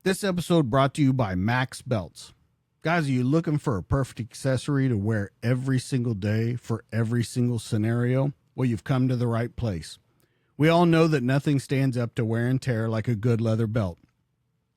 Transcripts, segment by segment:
This episode brought to you by Max Belts. Guys, are you looking for a perfect accessory to wear every single day for every single scenario? Well, you've come to the right place. We all know that nothing stands up to wear and tear like a good leather belt.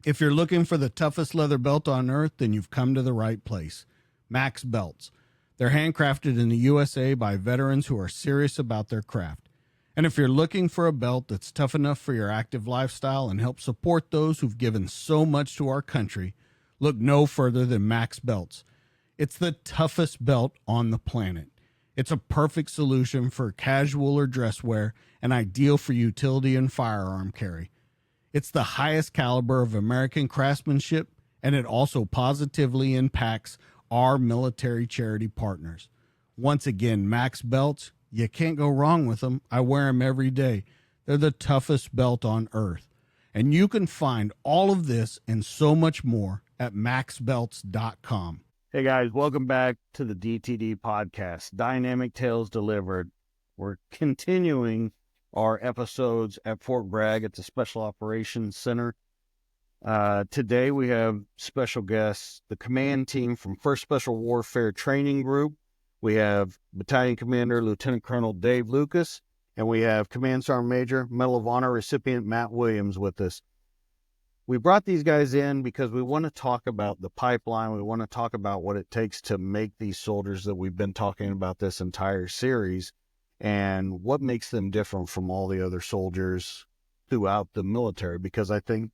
If you're looking for the toughest leather belt on earth, then you've come to the right place. Max Belts. They're handcrafted in the USA by veterans who are serious about their craft. And if you're looking for a belt that's tough enough for your active lifestyle and help support those who've given so much to our country, look no further than Max Belts. It's the toughest belt on the planet. It's a perfect solution for casual or dress wear and ideal for utility and firearm carry. It's the highest caliber of American craftsmanship, and it also positively impacts our military charity partners. Once again, Max Belts, you can't go wrong with them. I wear them every day. They're the toughest belt on earth. And you can find all of this and so much more at maxbelts.com. Hey guys, welcome back to the DTD podcast, Dynamic Tales Delivered. We're continuing our episodes at Fort Bragg at the Special Operations Center. Today we have special guests, the command team from 1st Special Warfare Training Group. We have Battalion Commander Lieutenant Colonel Dave Lucas, and we have Command Sergeant Major, Medal of Honor recipient Matt Williams with us. We brought these guys in because we want to talk about the pipeline. We want to talk about what it takes to make these soldiers that we've been talking about this entire series and what makes them different from all the other soldiers throughout the military, because I think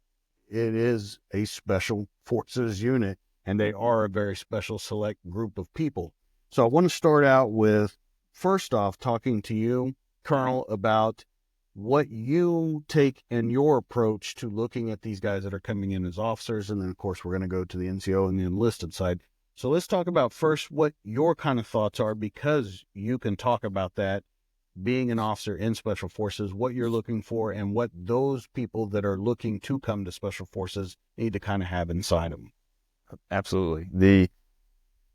it is a special forces unit and they are a very special select group of people. So I want to start out with, first off, talking to you, Colonel, about what you take in your approach to looking at these guys that are coming in as officers. And then, of course, we're going to go to the NCO and the enlisted side. So let's talk about first what your kind of thoughts are, because you can talk about that, being an officer in Special Forces, what you're looking for, and what those people that are looking to come to Special Forces need to kind of have inside them. Absolutely.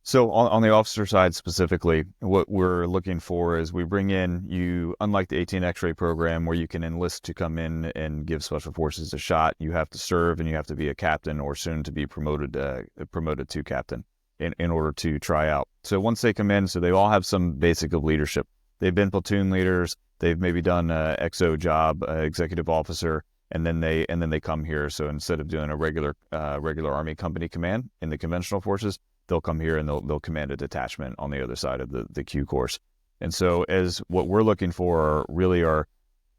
So on the officer side specifically, what we're looking for is we bring in you, unlike the 18 X-ray program where you can enlist to come in and give Special Forces a shot, you have to serve and you have to be a captain or soon to be promoted to captain in order to try out. So once they come in, so they all have some basic of leadership. They've been platoon leaders, they've maybe done a XO job, executive officer, and then they come here. So instead of doing a regular Army company command in the conventional forces, they'll come here and they'll command a detachment on the other side of the Q course. And so as what we're looking for are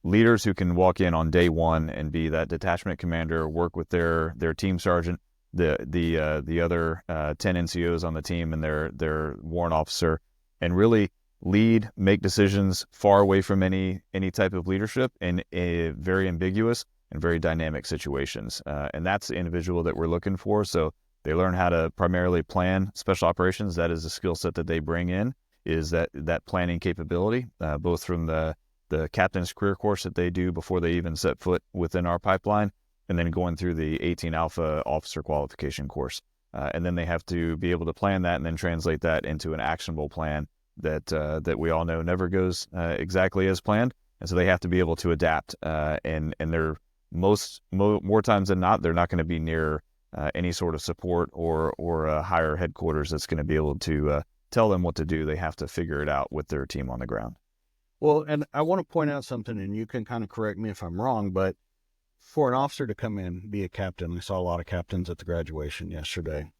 leaders who can walk in on day one and be that detachment commander, work with their team sergeant, the other 10 NCOs on the team and their warrant officer, and really lead, make decisions far away from any type of leadership in a very ambiguous and very dynamic situations. And that's the individual that we're looking for. So they learn how to primarily plan special operations. That is a skill set that they bring in, is that planning capability, both from the captain's career course that they do before they even set foot within our pipeline, and then going through the 18 Alpha officer qualification course. And then they have to be able to plan that and then translate that into an actionable plan that we all know never goes exactly as planned. And so they have to be able to adapt. And they're more times than not, they're not going to be near any sort of support or a higher headquarters that's going to be able to tell them what to do. They have to figure it out with their team on the ground. Well, and I want to point out something, and you can kind of correct me if I'm wrong, but for an officer to come in, be a captain, I saw a lot of captains at the graduation yesterday.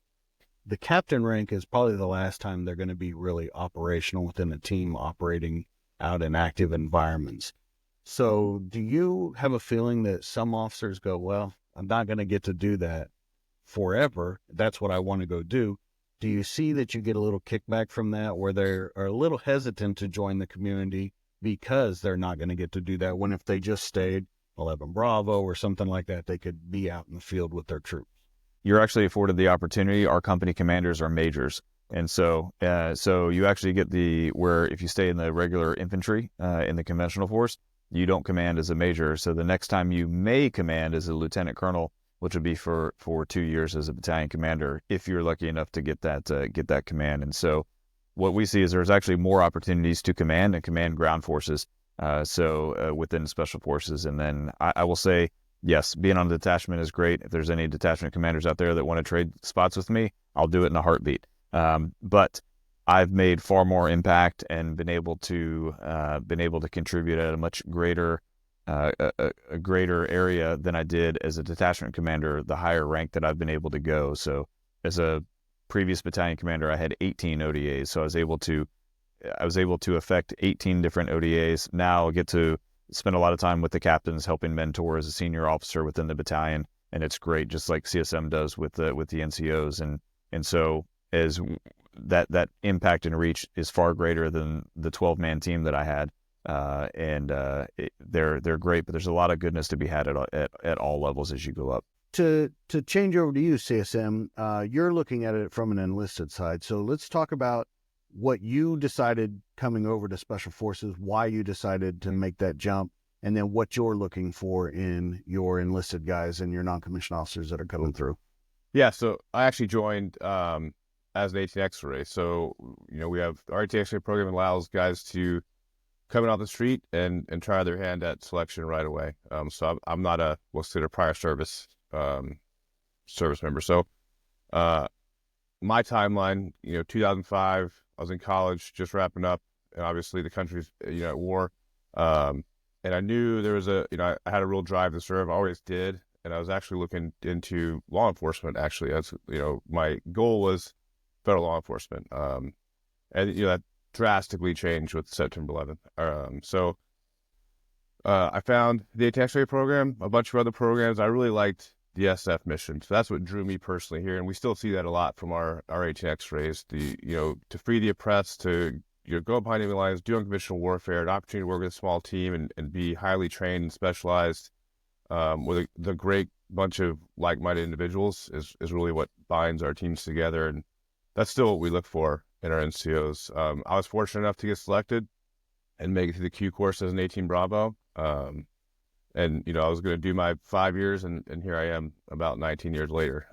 The captain rank is probably the last time they're going to be really operational within a team operating out in active environments. So do you have a feeling that some officers go, well, I'm not going to get to do that forever. That's what I want to go do. Do you see that you get a little kickback from that, where they are a little hesitant to join the community because they're not going to get to do that, when if they just stayed 11 Bravo or something like that, they could be out in the field with their troops? You're actually afforded the opportunity. Our company commanders are majors. And so you actually get where if you stay in the regular infantry in the conventional force, you don't command as a major. So the next time you may command as a lieutenant colonel, which would be for 2 years as a battalion commander, if you're lucky enough to get that command. And so what we see is there's actually more opportunities to command and command ground forces. Within special forces. And then I will say yes, being on a detachment is great. If there's any detachment commanders out there that want to trade spots with me, I'll do it in a heartbeat. But I've made far more impact and been able to contribute at a much greater a greater area than I did as a detachment commander, the higher rank that I've been able to go. So as a previous battalion commander, I had 18 ODAs. So I was able to affect 18 different ODAs. Now I get to spend a lot of time with the captains, helping mentor as a senior officer within the battalion. And it's great, just like CSM does with the NCOs. And so as that impact and reach is far greater than the 12-man team that I had. They're great, but there's a lot of goodness to be had at all levels as you go up. To change over to you, CSM, you're looking at it from an enlisted side. So let's talk about what you decided coming over to Special Forces, why you decided to make that jump, and then what you're looking for in your enlisted guys and your non-commissioned officers that are coming through. Yeah, so I actually joined as an 18 X-ray. So, we have our 18 X-ray program allows guys to come in off the street and try their hand at selection right away. So I'm not what's considered prior service member. So my timeline, 2005, I was in college, just wrapping up, and obviously the country's at war. And I knew there was I had a real drive to serve. I always did. And I was actually looking into law enforcement. Actually, that's my goal was federal law enforcement. And that drastically changed with September 11th. So I found the ATX program, a bunch of other programs. I really liked the SF mission, so that's what drew me personally here. And we still see that a lot from our ATX rays. To free the oppressed, to go behind enemy lines, do unconventional warfare, an opportunity to work with a small team and be highly trained and specialized. With the great bunch of like-minded individuals is really what binds our teams together, and that's still what we look for in our NCOs. I was fortunate enough to get selected and make it through the Q course as an 18 Bravo, and I was going to do my 5 years, and here I am about 19 years later,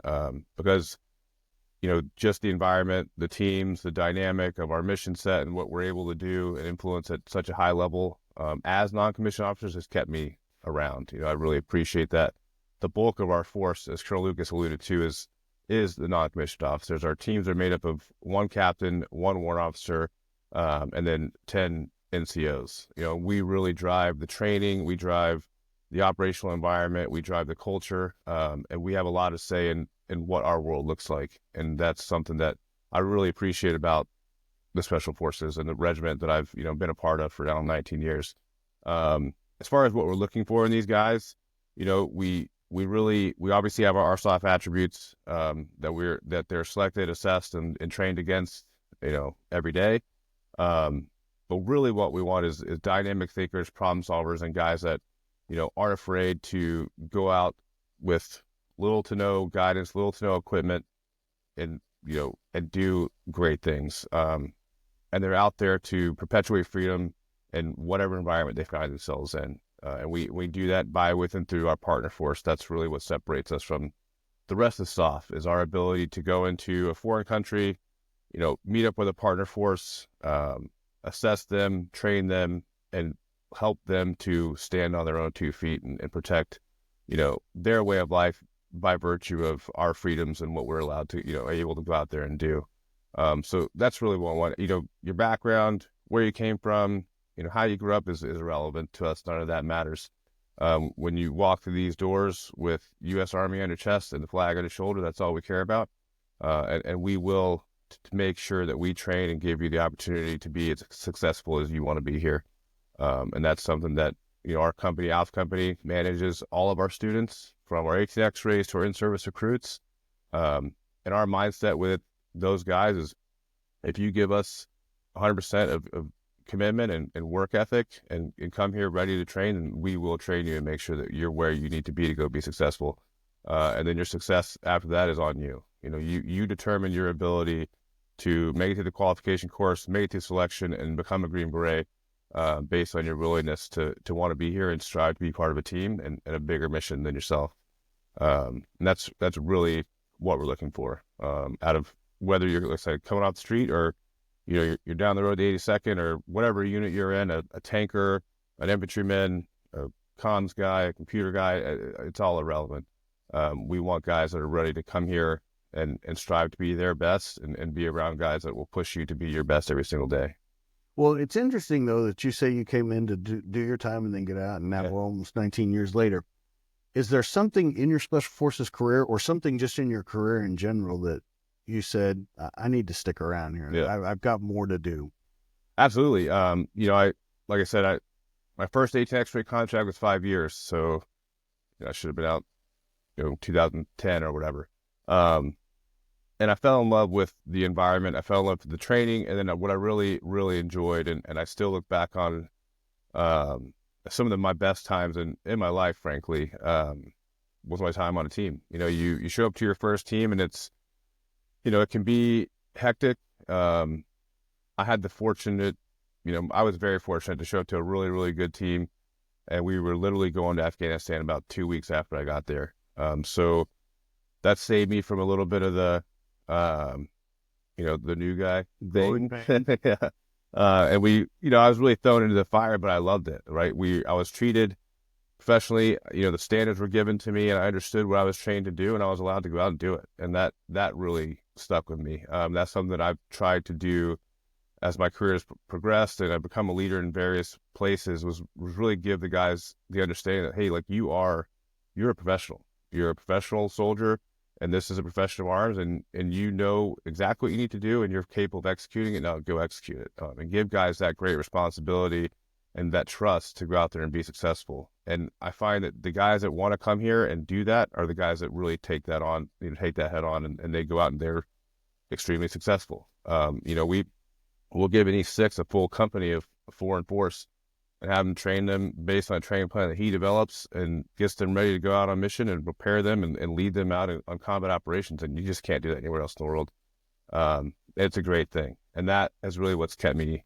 because just the environment, the teams, the dynamic of our mission set, and what we're able to do and influence at such a high level as non-commissioned officers has kept me around. I really appreciate that. The bulk of our force, as Colonel Lucas alluded to, is the non-commissioned officers. Our teams are made up of one captain, one warrant officer, and then 10 NCOs. We really drive the training, we drive the operational environment, we drive the culture, and we have a lot to say in what our world looks like. And that's something that I really appreciate about the Special Forces and the regiment that I've been a part of for now 19 years. As far as what we're looking for in these guys, we obviously have our RSOF attributes that they're selected, assessed, and trained against, every day. But really, what we want is dynamic thinkers, problem solvers, and guys that aren't afraid to go out with little to no guidance, little to no equipment, and do great things. And they're out there to perpetuate freedom in whatever environment they find themselves in. And we do that by, with, and through our partner force. That's really what separates us from the rest of SOF, is our ability to go into a foreign country, meet up with a partner force, assess them, train them, and help them to stand on their own 2 feet and protect, their way of life by virtue of our freedoms and what we're allowed to, able to go out there and do. So that's really what I want. Your background, where you came from, how you grew up is irrelevant to us. None of that matters. When you walk through these doors with U.S. Army on your chest and the flag on your shoulder, that's all we care about. And we will make sure that we train and give you the opportunity to be as successful as you want to be here. And that's something that, our company, Alpha Company, manages all of our students, from our 18 X-rays to our in-service recruits. And our mindset with those guys is, if you give us 100% of commitment and work ethic and come here ready to train, and we will train you and make sure that you're where you need to be to go be successful. And then your success after that is on you. You determine your ability to make it to the qualification course, make it to selection, and become a Green Beret based on your willingness to want to be here and strive to be part of a team and a bigger mission than yourself. And that's really what we're looking for out of, whether you're, let's say, coming off the street, or you're down the road to 82nd, or whatever unit you're in, a tanker, an infantryman, a comms guy, a computer guy, it's all irrelevant. We want guys that are ready to come here and strive to be their best and be around guys that will push you to be your best every single day. Well, it's interesting, though, that you say you came in to do your time and then get out, and now we're almost 19 years later. Is there something in your Special Forces career or something just in your career in general that you said, I need to stick around here? Yeah. I've got more to do. Absolutely. Like I said, my first 18 X-ray contract was 5 years, so I should have been out, 2010 or whatever. And I fell in love with the environment. I fell in love with the training, and then what I really, really enjoyed, and I still look back on some of my best times in my life, frankly, was my time on a team. You show up to your first team, and it's, it can be hectic. I had the fortunate, I was very fortunate to show up to a really, really good team, and we were literally going to Afghanistan about 2 weeks after I got there. So that saved me from a little bit of the new guy thing. Yeah. And I was really thrown into the fire, but I loved it, right? I was treated professionally, the standards were given to me, and I understood what I was trained to do, and I was allowed to go out and do it. And that really stuck with me. That's something that I've tried to do as my career has progressed, and I've become a leader in various places, was really give the guys the understanding that, hey, like you're a professional. You're a professional soldier, and this is a profession of arms, and you know exactly what you need to do, and you're capable of executing it. Now go execute it, and give guys that great responsibility and that trust to go out there and be successful. And I find that the guys that want to come here and do that are the guys that really take that on, take that head on, and they go out and they're extremely successful. We'll give any six a full company of foreign force and have them train them based on a training plan that he develops and gets them ready to go out on mission and prepare them and lead them out on combat operations. And you just can't do that anywhere else in the world. It's a great thing. And that is really what's kept me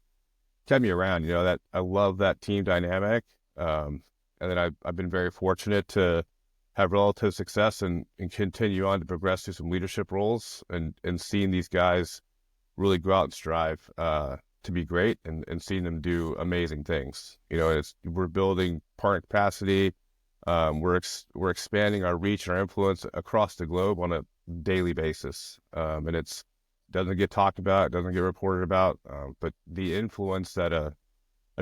around, that I love that team dynamic. And then I've been very fortunate to have relative success and continue on to progress through some leadership roles and seeing these guys really go out and strive, to be great and seeing them do amazing things. We're building partner capacity. We're expanding our reach and our influence across the globe on a daily basis. And it doesn't get talked about, it doesn't get reported about, but the influence that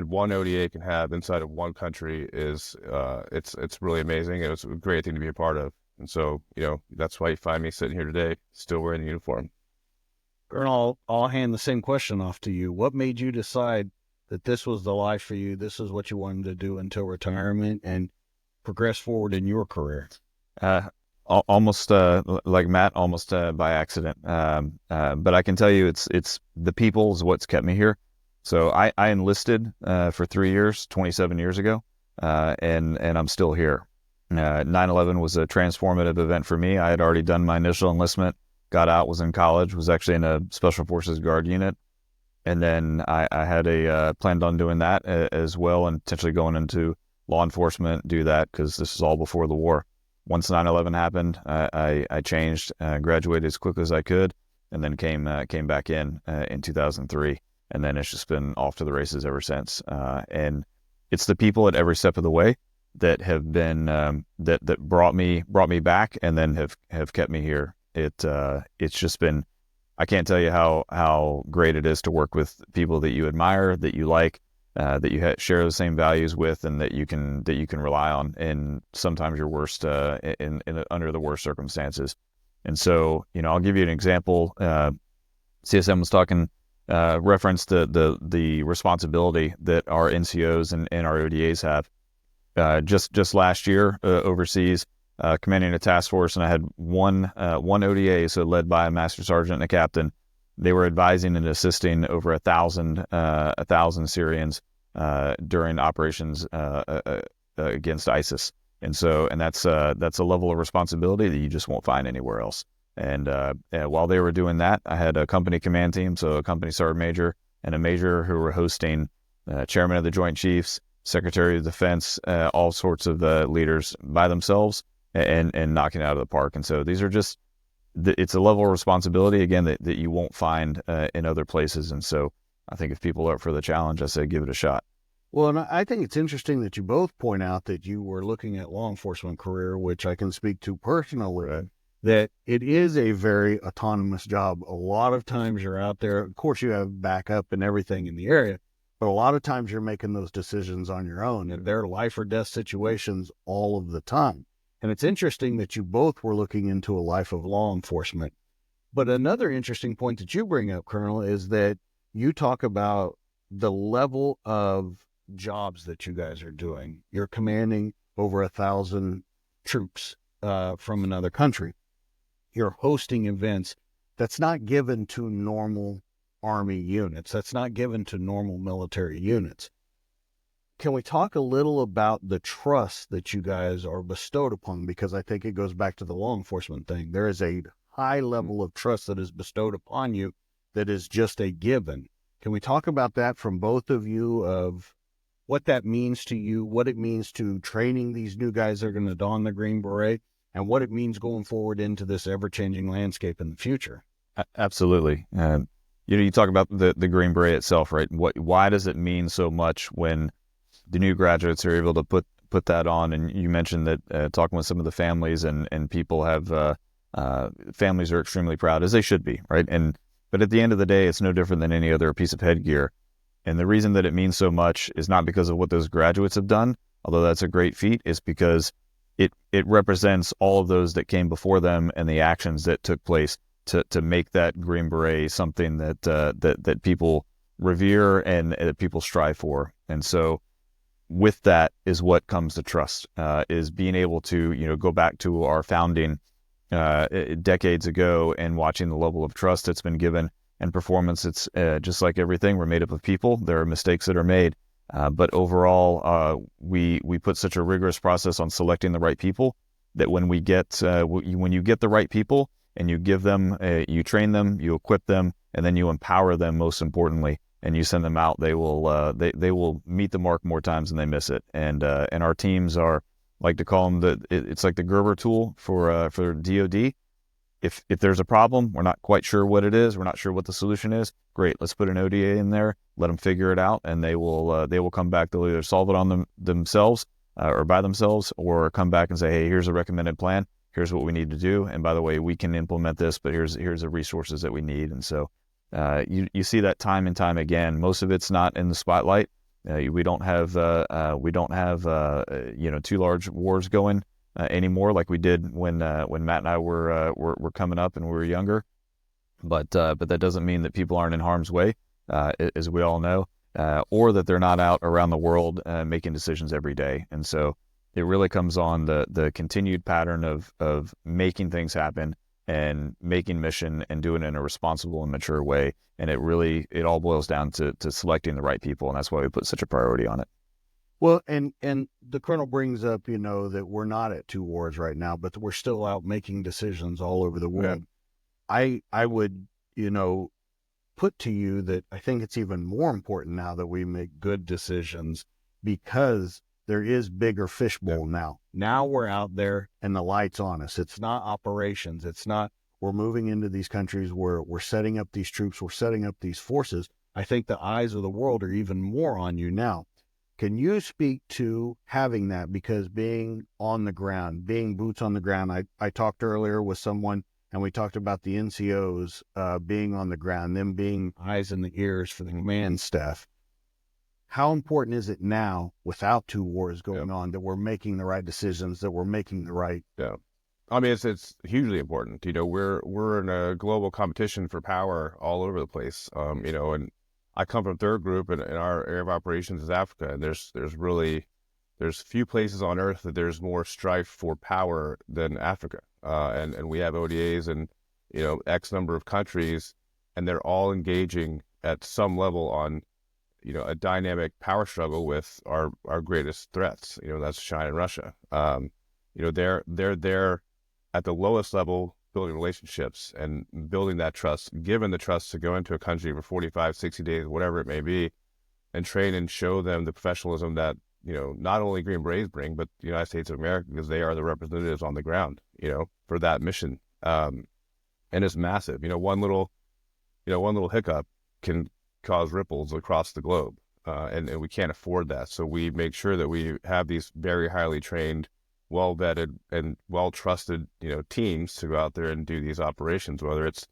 one ODA can have inside of one country is, it's really amazing. And it's a great thing to be a part of. And so, that's why you find me sitting here today, still wearing the uniform. Colonel, I'll hand the same question off to you. What made you decide that this was the life for you? This is what you wanted to do until retirement and progress forward in your career? Almost like Matt, almost by accident. But I can tell you, it's the people is what's kept me here. So I enlisted for 3 years, 27 years ago, and I'm still here. 9/11 was a transformative event for me. I had already done my initial enlistment. Got out, was in college, was actually in a Special Forces Guard unit. And then I had planned on doing that as well and potentially going into law enforcement, do that because this is all before the war. Once 9/11 happened, I changed, graduated as quickly as I could, and then came back in 2003. And then it's just been off to the races ever since. And it's the people at every step of the way that have been, that brought me back and then have kept me here. It's just been, I can't tell you how great it is to work with people that you admire, that you like, that you share the same values with, and that you can rely on in sometimes your worst, in under the worst circumstances. And so, I'll give you an example. CSM was talking, referenced the responsibility that our NCOs and our ODAs have. Just last year, overseas, commanding a task force, and I had one ODA, so led by a master sergeant and a captain. They were advising and assisting over 1,000 Syrians during operations against ISIS, and that's a level of responsibility that you just won't find anywhere else. And while they were doing that, I had a company command team, so a company sergeant major and a major who were hosting chairman of the Joint Chiefs, Secretary of Defense, all sorts of leaders by themselves. And knocking it out of the park. And so these are just, it's a level of responsibility, again, that you won't find in other places. And so I think if people are up for the challenge, I say give it a shot. Well, and I think it's interesting that you both point out that you were looking at law enforcement career, which I can speak to personally, Right. that it is a very autonomous job. A lot of times you're out there, of course you have backup and everything in the area, but a lot of times you're making those decisions on your own, and they're life or death situations all of the time. And it's interesting that you both were looking into a life of law enforcement. But another interesting point that you bring up, Colonel, is that you talk about the level of jobs that you guys are doing. You're commanding over 1,000 troops from another country. You're hosting events that's not given to normal Army units. That's not given to normal military units. Can we talk a little about the trust that you guys are bestowed upon? Because I think it goes back to the law enforcement thing. There is a high level of trust that is bestowed upon you that is just a given. Can we talk about that from both of you, of what that means to you, what it means to training these new guys that are going to don the Green Beret, and what it means going forward into this ever-changing landscape in the future? Absolutely. You talk about the Green Beret itself, right? Why does it mean so much when the new graduates are able to put that on? And you mentioned that talking with some of the families and people have families are extremely proud, as they should be, right? But at the end of the day, it's no different than any other piece of headgear. And the reason that it means so much is not because of what those graduates have done, although that's a great feat, is because it represents all of those that came before them and the actions that took place to make that Green Beret something that people revere and that people strive for. And so with that is what comes to trust, is being able to, go back to our founding decades ago and watching the level of trust that's been given and performance. It's just like everything. We're made up of people. There are mistakes that are made. But overall, we put such a rigorous process on selecting the right people that when you get the right people and you give them, you train them, you equip them, and then you empower them, most importantly, and you send them out, they will meet the mark more times than they miss it. And our teams are, like to call them, it's like the Gerber tool for DoD. If there's a problem, we're not quite sure what it is, we're not sure what the solution is, great, let's put an ODA in there, let them figure it out, and they will come back. They'll either solve it on themselves or by themselves, or come back and say, hey, here's a recommended plan, here's what we need to do, and by the way, we can implement this, but here's the resources that we need. And so you see that time and time again. Most of it's not in the spotlight. We don't have 2 large wars going anymore like we did when Matt and I were coming up and we were younger. But that doesn't mean that people aren't in harm's way, as we all know, or that they're not out around the world making decisions every day. And so it really comes on the continued pattern of making things happen and making mission and doing it in a responsible and mature way. And it all boils down to selecting the right people. And that's why we put such a priority on it. Well, and the Colonel brings up, that we're not at 2 wars right now, but we're still out making decisions all over the world. Yeah. I would, put to you that I think it's even more important now that we make good decisions, because there is bigger fishbowl now. Now we're out there and the light's on us. It's not operations. It's not, we're moving into these countries where we're setting up these troops, we're setting up these forces. I think the eyes of the world are even more on you now. Can you speak to having that? Because being on the ground, being boots on the ground, I talked earlier with someone and we talked about the NCOs being on the ground, them being eyes and the ears for the command staff. How important is it now, without 2 wars going on, that we're making the right decisions, that we're making the right? Yeah. I mean, it's hugely important. We're in a global competition for power all over the place. And I come from 3rd Group, and our area of operations is Africa. And there's few places on earth that there's more strife for power than Africa. And we have ODAs and, X number of countries, and they're all engaging at some level on, a dynamic power struggle with our greatest threats. That's China and Russia. They're there at the lowest level, building relationships and building that trust, given the trust to go into a country for 45, 60 days, whatever it may be, and train and show them the professionalism that, not only Green Berets bring, but the United States of America, because they are the representatives on the ground, for that mission. And it's massive. One little hiccup can cause ripples across the globe. and we can't afford that. So we make sure that we have these very highly trained, well vetted, and well trusted, teams to go out there and do these operations. Whether it's,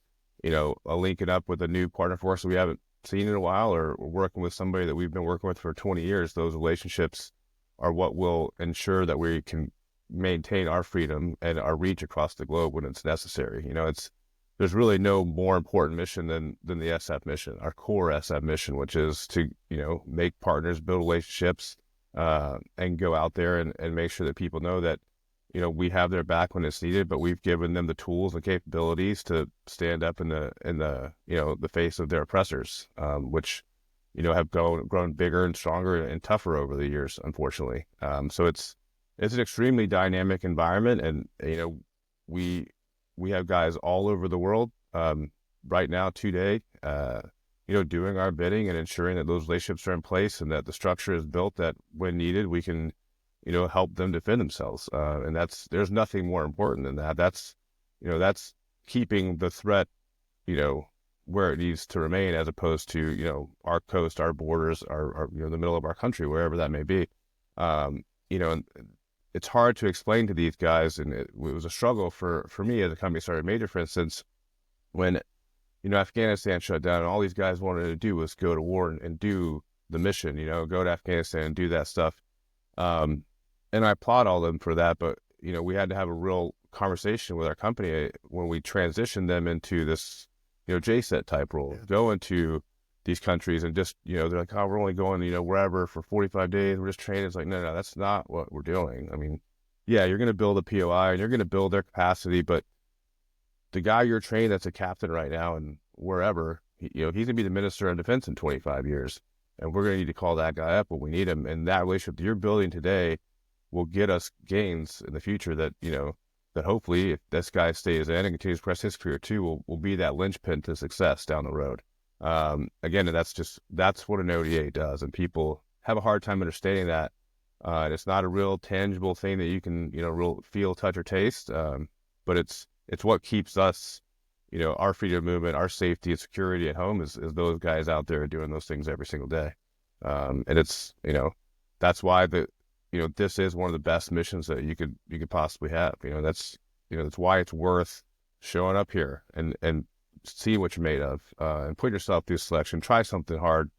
linking up with a new partner for us that we haven't seen in a while, or working with somebody that we've been working with for 20 years. Those relationships are what will ensure that we can maintain our freedom and our reach across the globe when it's necessary. There's really no more important mission than the SF mission, our core SF mission, which is to, make partners, build relationships, and go out there and make sure that people know that, we have their back when it's needed, but we've given them the tools and capabilities to stand up in the face of their oppressors, which, have grown bigger and stronger and tougher over the years, unfortunately. So it's an extremely dynamic environment, and, we have guys all over the world, right now today, doing our bidding and ensuring that those relationships are in place and that the structure is built that when needed, we can, help them defend themselves. And there's nothing more important than that. That's keeping the threat, where it needs to remain, as opposed to, our coast, our borders, our the middle of our country, wherever that may be. And it's hard to explain to these guys, and it was a struggle for me as a company started Major, for instance, when, Afghanistan shut down and all these guys wanted to do was go to war and do the mission, go to Afghanistan and do that stuff. And I applaud all of them for that, but, we had to have a real conversation with our company when we transitioned them into this, JSET type role, go into these countries and just, they're like, oh, we're only going, wherever for 45 days. We're just training. It's like, no, that's not what we're doing. I mean, yeah, you're going to build a POI and you're going to build their capacity, but the guy you're training that's a captain right now and wherever, he's going to be the Minister of Defense in 25 years. And we're going to need to call that guy up when we need him. And that relationship that you're building today will get us gains in the future that, that hopefully, if this guy stays in and continues to press his career too, will be that linchpin to success down the road. Again, that's what an ODA does. And people have a hard time understanding that. And it's not a real tangible thing that you can, real feel, touch, or taste. But it's what keeps us, our freedom movement, our safety and security at home is those guys out there doing those things every single day. And it's, that's why this is one of the best missions that you could possibly have. That's why it's worth showing up here and see what you're made of, and put yourself through selection, try something hard.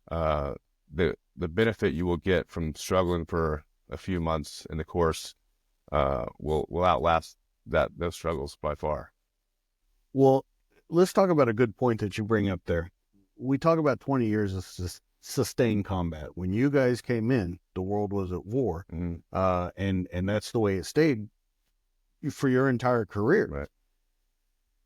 The benefit you will get from struggling for a few months in the course, will outlast those struggles by far. Well, let's talk about a good point that you bring up there. We talk about 20 years of sustained combat. When you guys came in, the world was at war, and that's the way it stayed for your entire career. Right.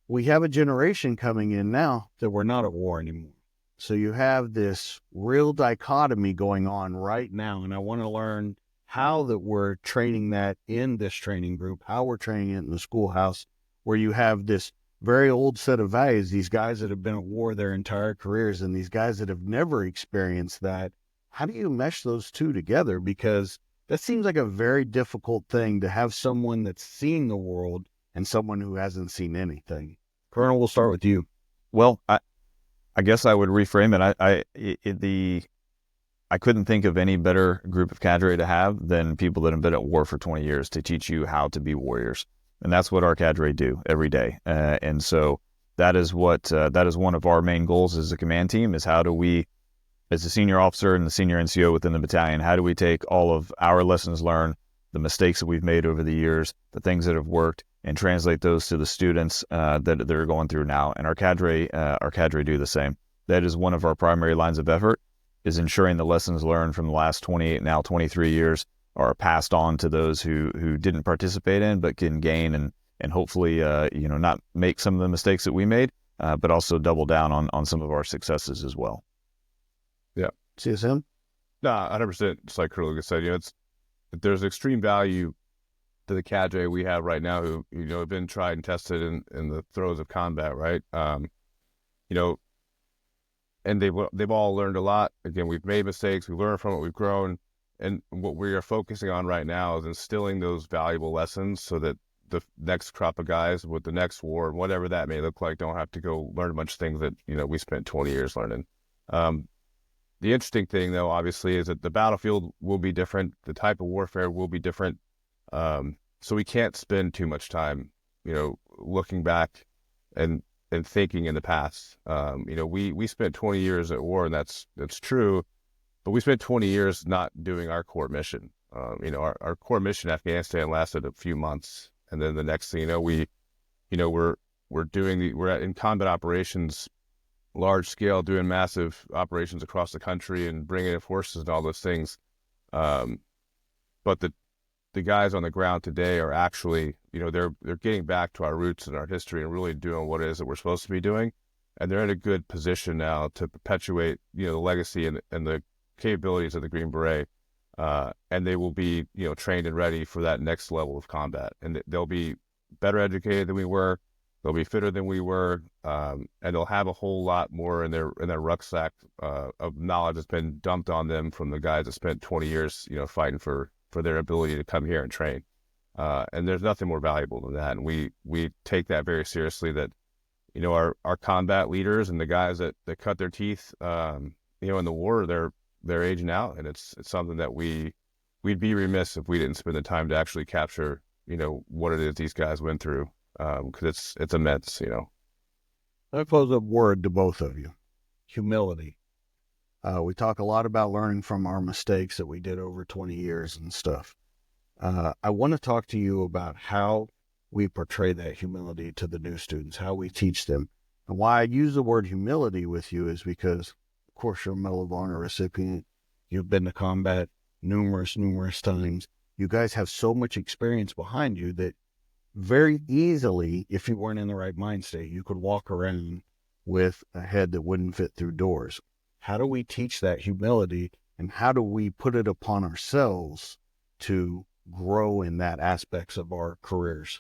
We have a generation coming in now that we're not at war anymore. So you have this real dichotomy going on right now, and I want to learn how that we're training that in this training group, how we're training it in the schoolhouse, where you have this very old set of values, these guys that have been at war their entire careers and these guys that have never experienced that. How do you mesh those two together? Because that seems like a very difficult thing to have someone that's seen the world and someone who hasn't seen anything. Colonel, we'll start with you. Well, I guess I would reframe it. I couldn't think of any better group of cadre to have than people that have been at war for 20 years to teach you how to be warriors. And that's what our cadre do every day. And so that is that is one of our main goals as a command team, is how do we, as a senior officer and the senior NCO within the battalion, how do we take all of our lessons learned, the mistakes that we've made over the years, the things that have worked, and translate those to the students that are going through now. And our cadre do the same. That is one of our primary lines of effort, is ensuring the lessons learned from the last 28, now 23 years are passed on to those who didn't participate in, but can gain and hopefully, not make some of the mistakes that we made, but also double down on some of our successes as well. Yeah. CSM? No, 100%. Just like Colonel said, there's extreme value to the cadre we have right now who, have been tried and tested in the throes of combat, right? And they've all learned a lot. Again, we've made mistakes, we've learned from it, we've grown. And what we are focusing on right now is instilling those valuable lessons so that the next crop of guys with the next war, whatever that may look like, don't have to go learn a bunch of things that, we spent 20 years learning. The interesting thing, though, obviously, is that the battlefield will be different. The type of warfare will be different. So we can't spend too much time, looking back and thinking in the past. We spent 20 years at war, and that's true. But we spent 20 years not doing our core mission. Our core mission in Afghanistan lasted a few months, and then the next thing you know, we're in combat operations, large scale, doing massive operations across the country and bringing in forces and all those things. But the guys on the ground today are actually, they're getting back to our roots and our history and really doing what it is that we're supposed to be doing, and they're in a good position now to perpetuate, the legacy and the capabilities of the Green Beret, and they will be, trained and ready for that next level of combat, and they'll be better educated than we were. They'll be fitter than we were, and they'll have a whole lot more in their rucksack of knowledge that's been dumped on them from the guys that spent 20 years, fighting for their ability to come here and train. And there's nothing more valuable than that. And we take that very seriously. That our combat leaders and the guys that cut their teeth, in the war, they're aging out, and it's something that we'd be remiss if we didn't spend the time to actually capture, what it is these guys went through. Because it's immense, I pose a word to both of you: humility. We talk a lot about learning from our mistakes that we did over 20 years and stuff. I want to talk to you about how we portray that humility to the new students, how we teach them. And why I use the word humility with you is because, of course, you're a Medal of Honor recipient. You've been to combat numerous times. You guys have so much experience behind you that very easily, if you weren't in the right mind state, you could walk around with a head that wouldn't fit through doors. How do we teach that humility, and how do we put it upon ourselves to grow in that aspects of our careers?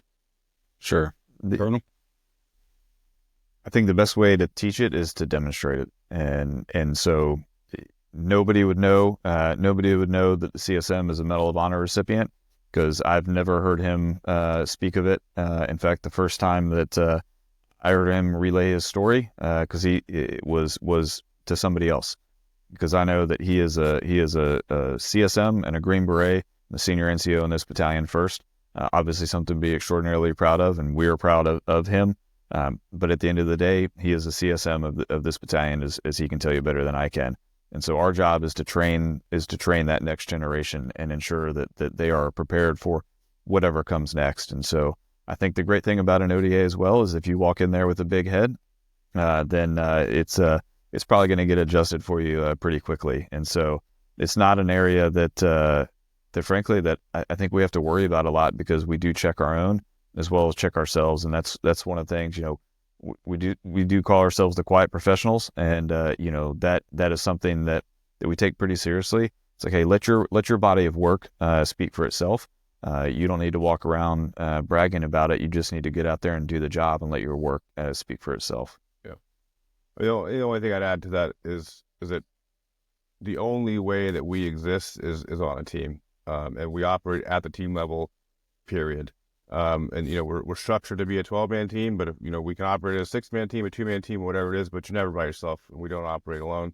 Sure. Colonel? I think the best way to teach it is to demonstrate it. And so nobody would know that the CSM is a Medal of Honor recipient, because I've never heard him speak of it. In fact, the first time that I heard him relay his story, because it was to somebody else, because I know that he is a CSM and a Green Beret, the senior NCO in this battalion first. Obviously something to be extraordinarily proud of, and we're proud of him. But at the end of the day, he is a CSM of this battalion, as he can tell you better than I can. And so our job is to train that next generation and ensure that they are prepared for whatever comes next. And so I think the great thing about an ODA as well is if you walk in there with a big head, then it's probably going to get adjusted for you pretty quickly. And so it's not an area that frankly that I think we have to worry about a lot, because we do check our own as well as check ourselves. And that's one of the things, we do call ourselves the quiet professionals, and that is something that we take pretty seriously. It's like, hey, let your body of work speak for itself. You don't need to walk around bragging about it. You just need to get out there and do the job and let your work speak for itself. Yeah. The only thing I'd add to that is that the only way that we exist is on a team, and we operate at the team level, period. And we're structured to be a 12-man team, but if, we can operate as a 6-man team, a 2-man team, whatever it is, but you're never by yourself, and we don't operate alone.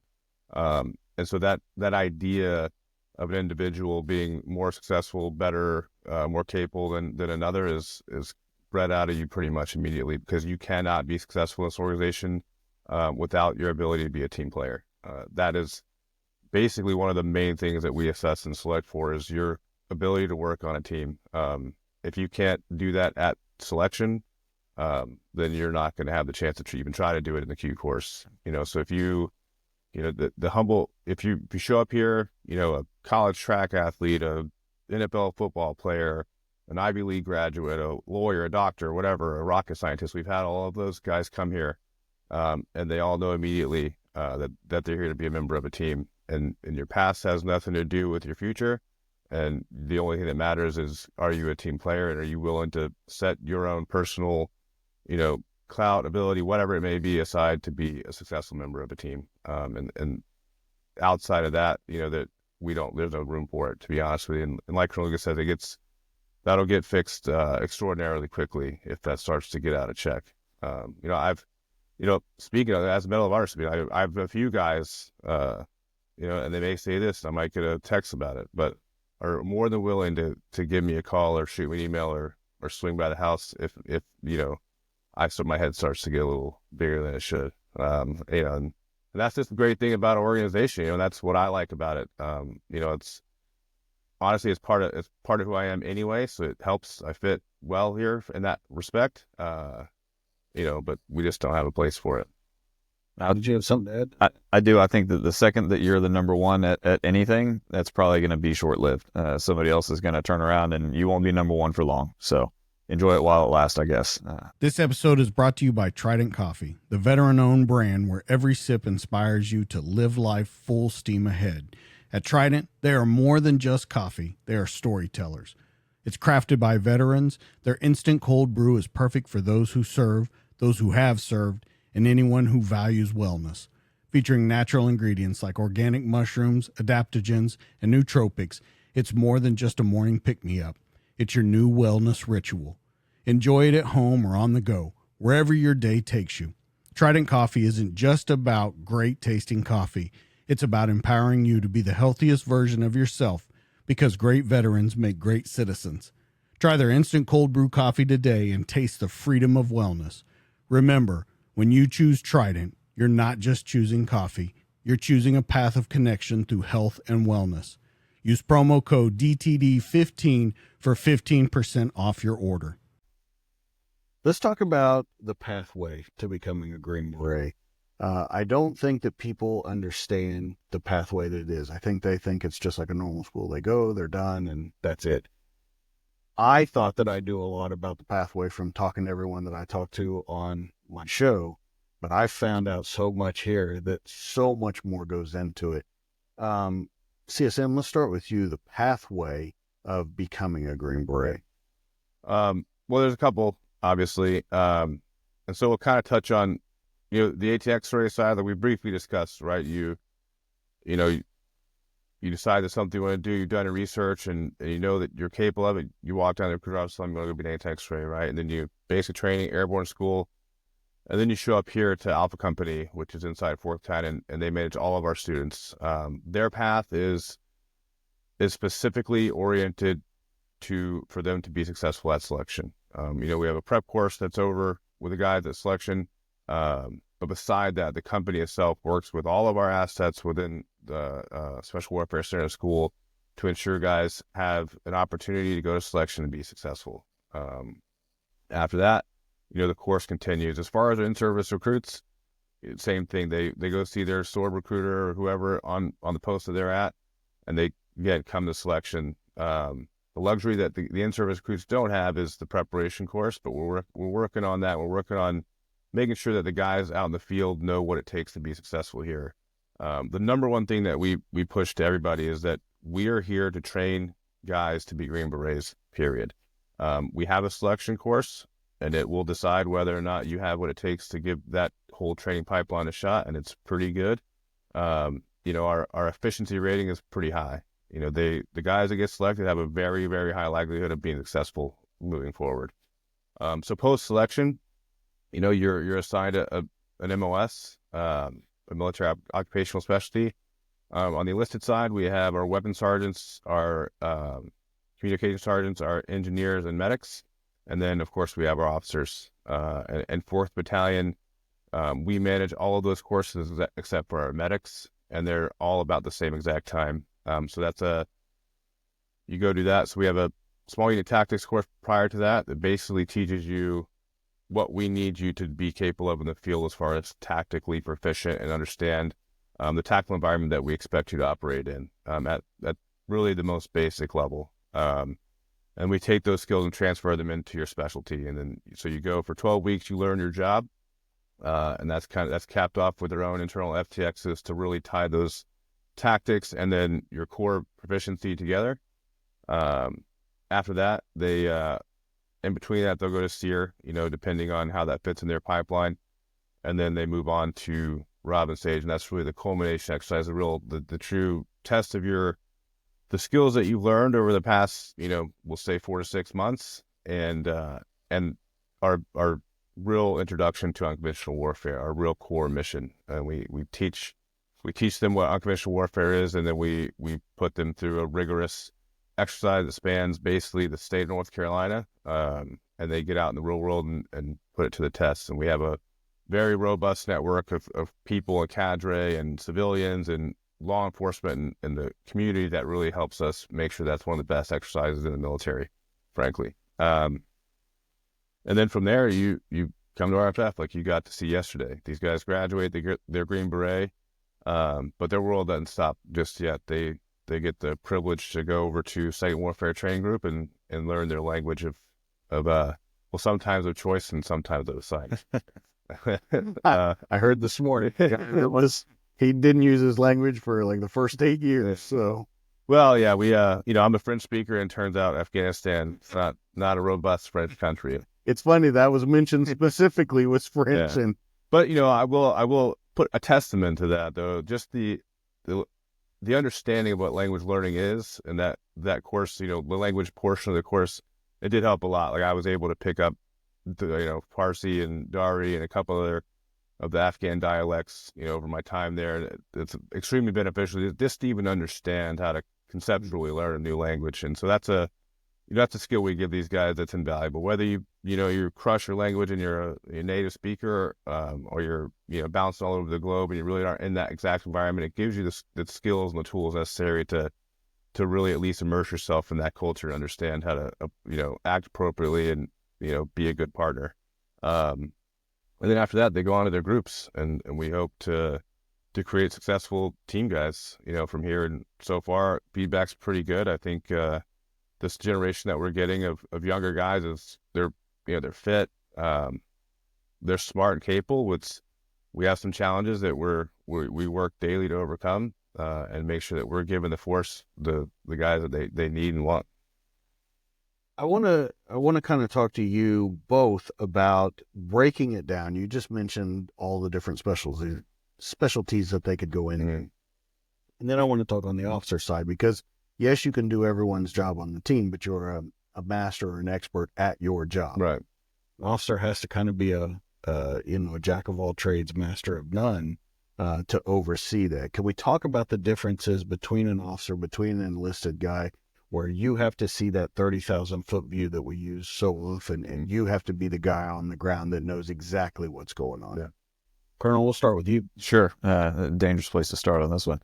And so that idea of an individual being more successful, better, more capable than another is bred out of you pretty much immediately, because you cannot be successful in this organization without your ability to be a team player. That is basically one of the main things that we assess and select for, is your ability to work on a team. If you can't do that at selection, then you're not going to have the chance to even try to do it in the Q course. So if you show up here, a college track athlete, a NFL football player, an Ivy League graduate, a lawyer, a doctor, whatever, a rocket scientist, we've had all of those guys come here, and they all know immediately that they're here to be a member of a team, and your past has nothing to do with your future. And the only thing that matters is, are you a team player, and are you willing to set your own personal, clout, ability, whatever it may be, aside to be a successful member of a team. And outside of that, that there's no room for it, to be honest with you. And like Colonel Lucas said, that'll get fixed extraordinarily quickly if that starts to get out of check. Speaking of, as a Medal of Honor, I have a few guys and they may say this, I might get a text about it, but are more than willing to give me a call or shoot me an email or swing by the house if my head starts to get a little bigger than it should. And that's just the great thing about our organization. And that's what I like about it. It's honestly, it's part of who I am anyway. So it helps. I fit well here in that respect. But we just don't have a place for it. Now, did you have something to add? I do. I think that the second that you're the number one at anything, that's probably going to be short-lived. Somebody else is going to turn around and you won't be number one for long. So enjoy it while it lasts, I guess. This episode is brought to you by Trident Coffee, the veteran-owned brand where every sip inspires you to live life full steam ahead. At Trident, they are more than just coffee. They are storytellers. It's crafted by veterans. Their instant cold brew is perfect for those who serve, those who have served, and anyone who values wellness. Featuring natural ingredients like organic mushrooms, adaptogens, and nootropics, it's more than just a morning pick-me-up. It's your new wellness ritual. Enjoy it at home or on the go, wherever your day takes you. Trident Coffee isn't just about great tasting coffee. It's about empowering you to be the healthiest version of yourself because great veterans make great citizens. Try their instant cold brew coffee today and taste the freedom of wellness. Remember, when you choose Trident, you're not just choosing coffee. You're choosing a path of connection through health and wellness. Use promo code DTD15 for 15% off your order. Let's talk about the pathway to becoming a Green Beret. I don't think that people understand the pathway that it is. I think they think it's just like a normal school. They go, they're done, and that's it. I thought that I knew a lot about the pathway from talking to everyone that I talked to on my show, but I found out so much here that so much more goes into it. CSM, let's start with you, the pathway of becoming a Green Beret. Well, there's a couple, obviously. And so we'll kind of touch on, the AT-X-ray side that we briefly discussed, right? You decide that's something you want to do, you've done your research and you know that you're capable of it. You walk down the recruiter office, I'm going to go be an AT-X-ray, right? And then you basic training, airborne school, and then you show up here to Alpha Company, which is inside 4th Battalion, and they manage all of our students. Their path is specifically oriented for them to be successful at selection. We have a prep course that's over with the guys at selection. But beside that, the company itself works with all of our assets within the Special Warfare Center School to ensure guys have an opportunity to go to selection and be successful. After that, the course continues. As far as in-service recruits, same thing. They go see their sword recruiter or whoever on the post that they're at, and they come to selection. The luxury that the in-service recruits don't have is the preparation course, but we're working on that. We're working on making sure that the guys out in the field know what it takes to be successful here. The number one thing that we push to everybody is that we are here to train guys to be Green Berets, period. We have a selection course, and it will decide whether or not you have what it takes to give that whole training pipeline a shot, and it's pretty good. Our efficiency rating is pretty high. The guys that get selected have a very, very high likelihood of being successful moving forward. So post-selection, you're assigned an MOS, a military occupational specialty. On the enlisted side, we have our weapons sergeants, our communication sergeants, our engineers and medics. And then, of course, we have our officers. And 4th Battalion, we manage all of those courses except for our medics, and they're all about the same exact time. So you go do that. So we have a small unit tactics course prior to that basically teaches you what we need you to be capable of in the field as far as tactically proficient and understand the tactical environment that we expect you to operate in at really the most basic level. And we take those skills and transfer them into your specialty. And then, so you go for 12 weeks, you learn your job. And that's capped off with their own internal FTXs to really tie those tactics and then your core proficiency together. After that, in between that, they'll go to SEER, depending on how that fits in their pipeline. And then they move on to Robin Stage. And that's really the culmination exercise, the true test of the skills that you've learned over the past, we'll say 4 to 6 months, and our real introduction to unconventional warfare, our real core mission. And we teach we teach them what unconventional warfare is, and then we put them through a rigorous exercise that spans basically the state of North Carolina, and they get out in the real world and put it to the test. And we have a very robust network of people and cadre and civilians and law enforcement and the community that really helps us make sure that's one of the best exercises in the military, frankly. And then from there, you come to RFF like you got to see yesterday. These guys graduate, they get their Green Beret, but their world doesn't stop just yet. They get the privilege to go over to Second Warfare Training Group and learn their language of sometimes of choice and sometimes of assignment. I heard this morning he didn't use his language for like the first 8 years. So, well, yeah, we I'm a French speaker, and turns out Afghanistan is not a robust French country. It's funny that was mentioned specifically was French, yeah. But I will put a testament to that though. Just the understanding of what language learning is, and that course, the language portion of the course, it did help a lot. Like I was able to pick up Farsi and Dari and a couple other of the Afghan dialects, over my time there. It's extremely beneficial just to even understand how to conceptually learn a new language. And so that's a skill we give these guys that's invaluable. Whether you crush your language and you're a native speaker, or you're bouncing all over the globe and you really aren't in that exact environment, it gives you the skills and the tools necessary to really at least immerse yourself in that culture and understand how to act appropriately and be a good partner. And then after that, they go on to their groups, and we hope to create successful team guys, from here. And so far, feedback's pretty good. I think this generation that we're getting of younger guys they're fit, they're smart and capable. We have some challenges that we work daily to overcome, and make sure that we're giving the force the guys that they need and want. I want to kind of talk to you both about breaking it down. You just mentioned all the different specialties that they could go in. Mm-hmm. And then I want to talk on the officer side, because yes, you can do everyone's job on the team, but you're a master or an expert at your job. Right. An officer has to kind of be a jack of all trades, master of none, to oversee that. Can we talk about the differences between an officer, between an enlisted guy, where you have to see that 30,000-foot view that we use so often, and you have to be the guy on the ground that knows exactly what's going on? Yeah. Colonel, we'll start with you. Sure. A dangerous place to start on this one.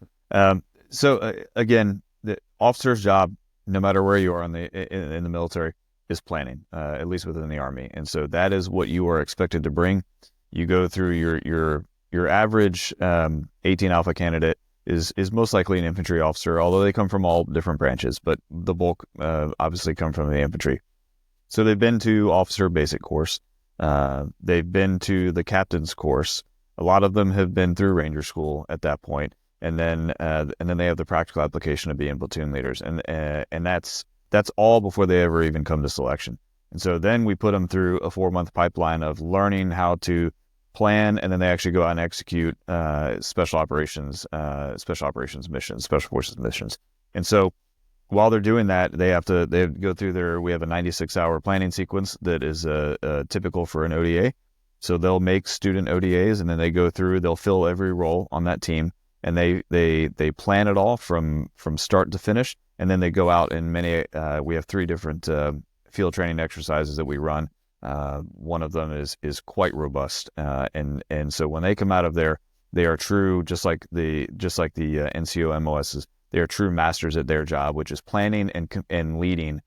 Again, the officer's job, no matter where you are in the military, is planning, at least within the Army. And so that is what you are expected to bring. You go through your average 18 Alpha candidate is most likely an infantry officer, although they come from all different branches, but the bulk obviously come from the infantry. So they've been to officer basic course. They've been to the captain's course. A lot of them have been through Ranger School at that point, and then they have the practical application of being platoon leaders, and that's all before they ever even come to selection. And so then we put them through a 4-month pipeline of learning how to plan, and then they actually go out and execute special operations missions, special forces missions. And so while they're doing that, they have to go through we have a 96-hour planning sequence that is typical for an ODA. So they'll make student ODAs, and then they go through, they'll fill every role on that team, and they plan it all from start to finish. And then they go out and we have 3 different field training exercises that we run. One of them is quite robust, and so when they come out of there, they are true, just like the NCO MOSs. They are true masters at their job, which is planning and leading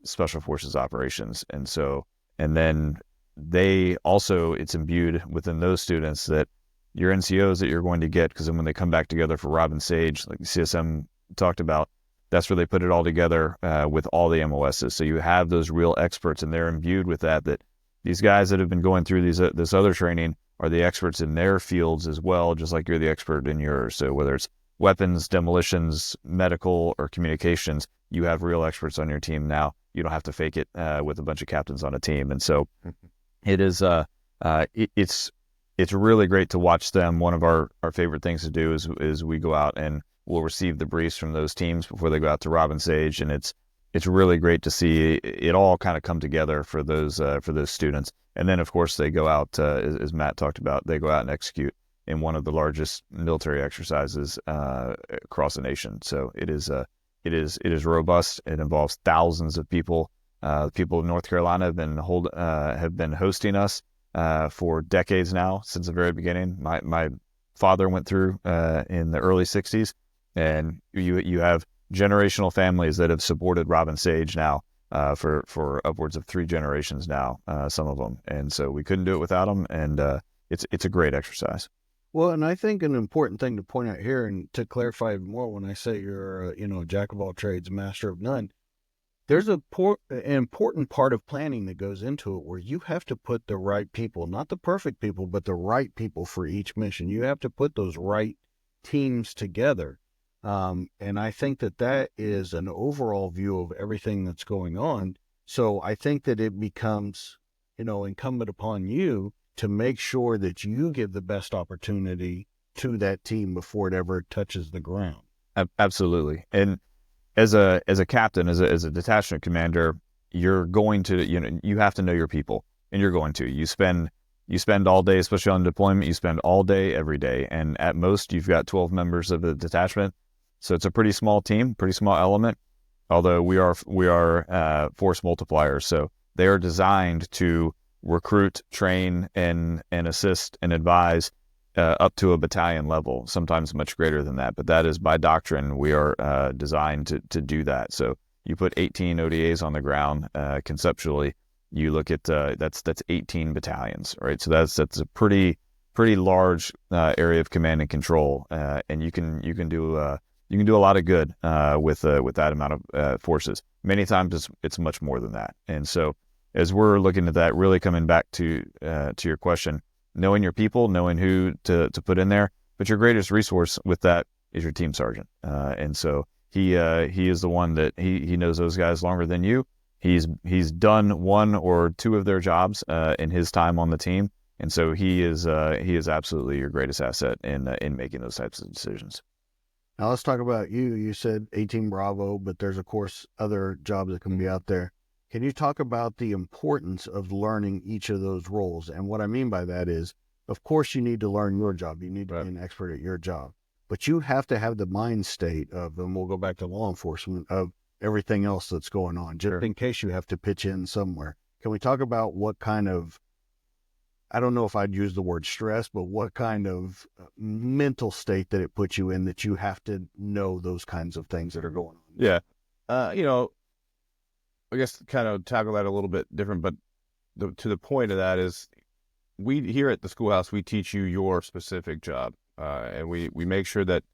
special forces operations. And then they also, it's imbued within those students that your NCOs that you're going to get, because then when they come back together for Robin Sage, like the CSM talked about, that's where they put it all together with all the MOSs. So you have those real experts, and they're imbued with that these guys that have been going through this other training are the experts in their fields as well, just like you're the expert in yours. So whether it's weapons, demolitions, medical, or communications, you have real experts on your team now. You don't have to fake it with a bunch of captains on a team. And so it is it's really great to watch them. One of our favorite things to do is we go out and we'll receive the briefs from those teams before they go out to Robin Sage, and it's really great to see it all kind of come together for those students. And then of course they go out, as Matt talked about, they go out and execute. in one of the largest military exercises across the nation. So it is robust. It involves thousands of people. People of North Carolina have been hosting us for decades now, since the very beginning. My father went through in the early '60s, and you have generational families that have supported Robin Sage now for upwards of 3 generations now, some of them, and so we couldn't do it without them. And it's a great exercise. Well, and I think an important thing to point out here, and to clarify even more, when I say you're a jack of all trades, master of none, there's an important part of planning that goes into it, where you have to put the right people, not the perfect people, but the right people for each mission. You have to put those right teams together. And I think that is an overall view of everything that's going on. So I think that it becomes, incumbent upon you to make sure that you give the best opportunity to that team before it ever touches the ground. Absolutely. And as a captain, as a detachment commander, you're going to, you have to know your people, and you're going to. You spend all day, especially on deployment, you spend all day, every day. And at most, you've got 12 members of the detachment. So it's a pretty small team, pretty small element, although we are force multipliers. So they are designed to recruit, train, and assist and advise up to a battalion level, sometimes much greater than that. But that is by doctrine. We are designed to do that. So you put 18 ODAs on the ground. Conceptually, you look at that's 18 battalions, right? So that's a pretty large area of command and control, and you can do a lot of good with that amount of forces. Many times it's much more than that. And so as we're looking at that, really coming back to your question, knowing your people, knowing who to put in there, but your greatest resource with that is your team sergeant. And so he is the one that he knows those guys longer than you. He's done 1 or 2 of their jobs in his time on the team, and so he is absolutely your greatest asset in making those types of decisions. Now let's talk about you. You said 18 Bravo, but there's of course other jobs that can be out there. Can you talk about the importance of learning each of those roles? And what I mean by that is, of course, you need to learn your job. You need to be an expert at your job. But you have to have the mind state of, and we'll go back to law enforcement, of everything else that's going on, just in case you have to pitch in somewhere. Can we talk about what kind of, I don't know if I'd use the word stress, but what kind of mental state that it puts you in, that you have to know those kinds of things that are going on? Yeah. I guess kind of tackle that a little bit different, but to the point of that is, we here at the schoolhouse, we teach you your specific job, and we make sure that,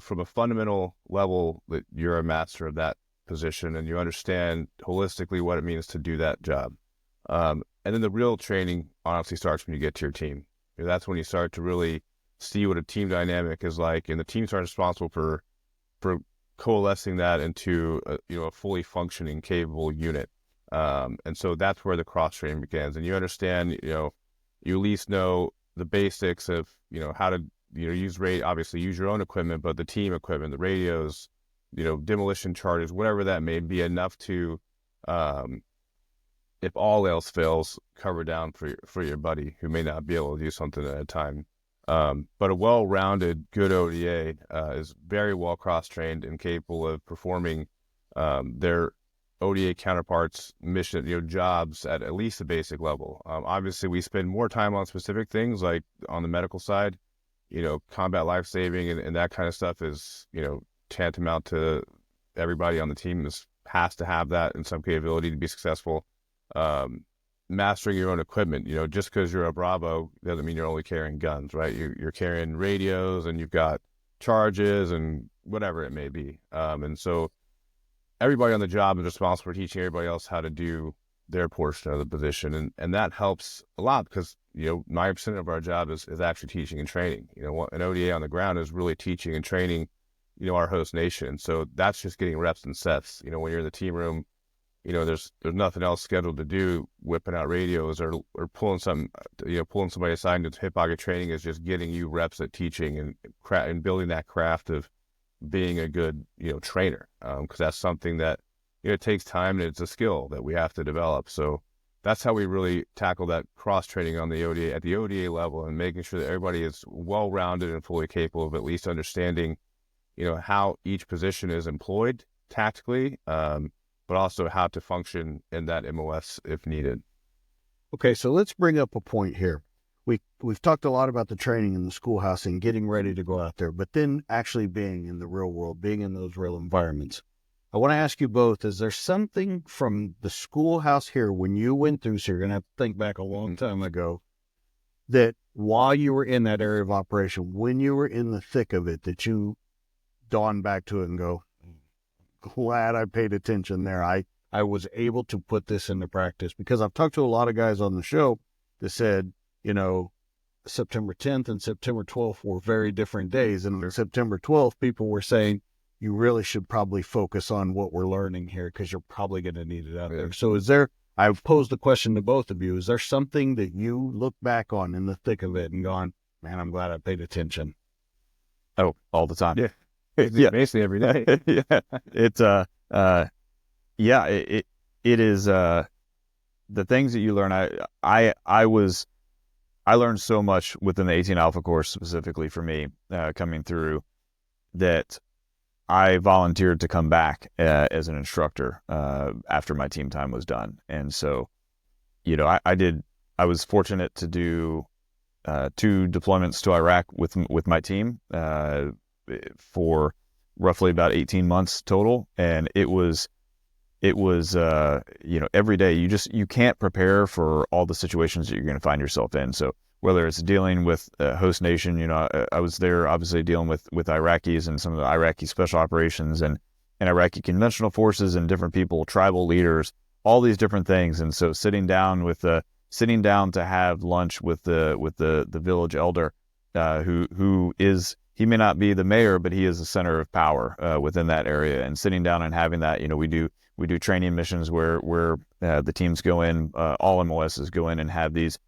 from a fundamental level, that you're a master of that position and you understand holistically what it means to do that job. And then the real training honestly starts when you get to your team. That's when you start to really see what a team dynamic is like, and the teams are responsible for coalescing that into a fully functioning, capable unit. And so that's where the cross training begins. And you understand, you at least know the basics of, how to, obviously use your own equipment, but the team equipment, the radios, demolition charges, whatever that may be, enough to, if all else fails, cover down for your buddy who may not be able to do something at a time. But a well-rounded, good ODA is very well cross-trained and capable of performing their ODA counterparts' mission, jobs at least a basic level. Obviously, we spend more time on specific things, like on the medical side, combat life-saving and that kind of stuff is, tantamount to everybody on the team has to have that in some capability to be successful. Mastering your own equipment, just because you're a Bravo doesn't mean you're only carrying guns, right? You're carrying radios, and you've got charges and whatever it may be. And so everybody on the job is responsible for teaching everybody else how to do their portion of the position. And that helps a lot because, 90% of our job is actually teaching and training. An ODA on the ground is really teaching and training, our host nation. So that's just getting reps and sets. When you're in the team room, there's nothing else scheduled to do. Whipping out radios or pulling somebody aside to hip pocket training is just getting you reps at teaching and building that craft of being a good, trainer. Because that's something that, it takes time and it's a skill that we have to develop. So that's how we really tackle that cross training on the ODA at the ODA level, and making sure that everybody is well rounded and fully capable of at least understanding, how each position is employed tactically, but also how to function in that MOS if needed. Okay, so let's bring up a point here. We've talked a lot about the training in the schoolhouse and getting ready to go out there, but then actually being in the real world, being in those real environments. I want to ask you both, is there something from the schoolhouse here when you went through, so you're going to have to think back a long time ago, that while you were in that area of operation, when you were in the thick of it, that you dawn back to it and go, glad I paid attention there. I was able to put this into practice, because I've talked to a lot of guys on the show that said, September 10th and September 12th were very different days. And on September 12th, people were saying, you really should probably focus on what we're learning here, because you're probably going to need it out there. So I've posed the question to both of you, is there something that you look back on in the thick of it and gone, man, I'm glad I paid attention? Oh, all the time. Yeah. Yeah. Basically every day. Yeah. It's, it is, the things that you learn. I learned so much within the 18 Alpha course, specifically for me, coming through, that I volunteered to come back as an instructor after my team time was done. And so, I was fortunate to do 2 deployments to Iraq with my team for roughly about 18 months total. And it was every day you can't prepare for all the situations that you're going to find yourself in. So whether it's dealing with a host nation, I was there obviously dealing with Iraqis and some of the Iraqi special operations and Iraqi conventional forces and different people, tribal leaders, all these different things. And so sitting down to have lunch with the village elder, he may not be the mayor, but he is the center of power within that area. And sitting down and having that, we do training missions where the teams go in, all MOSs go in and have these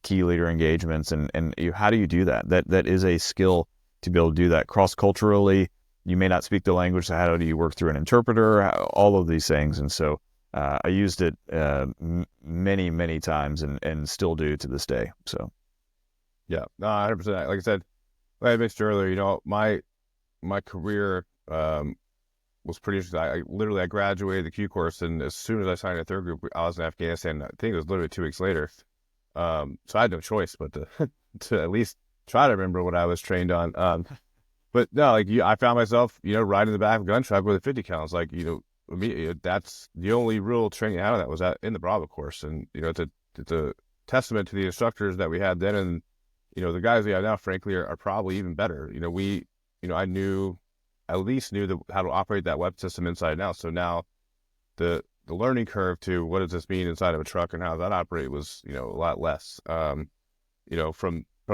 key leader engagements. And how do you do that? That is a skill to be able to do that cross-culturally. You may not speak the language, so how do you work through an interpreter? All of these things. And so I used it many, many times and still do to this day. So. Yeah, no, 100%. Like I said, like I mentioned earlier, my career was pretty interesting. I graduated the Q course, and as soon as I signed a third group, I was in Afghanistan. I think it was literally 2 weeks later. So I had no choice but to at least try to remember what I was trained on. But no, I found myself, riding the back of a gun truck with a 50 cal. It's like, that's the only real training out of that was in the Bravo course. And, it's a testament to the instructors that we had then. And, the guys we have now, frankly, are probably even better. I at least knew how to operate that weapon system inside and out. So now the learning curve to what does this mean inside of a truck and how does that operate was, a lot less. From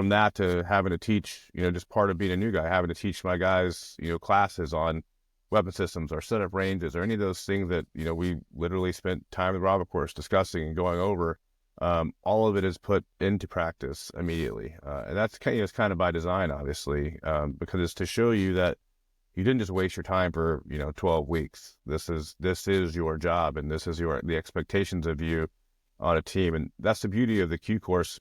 that to having to teach, just part of being a new guy, having to teach my guys, classes on weapon systems or setup ranges or any of those things that, we literally spent time in the Bravo course discussing and going over. All of it is put into practice immediately. And that's it's kind of by design, obviously, because it's to show you that you didn't just waste your time for, 12 weeks. This is your job, and this is the expectations of you on a team. And that's the beauty of the Q course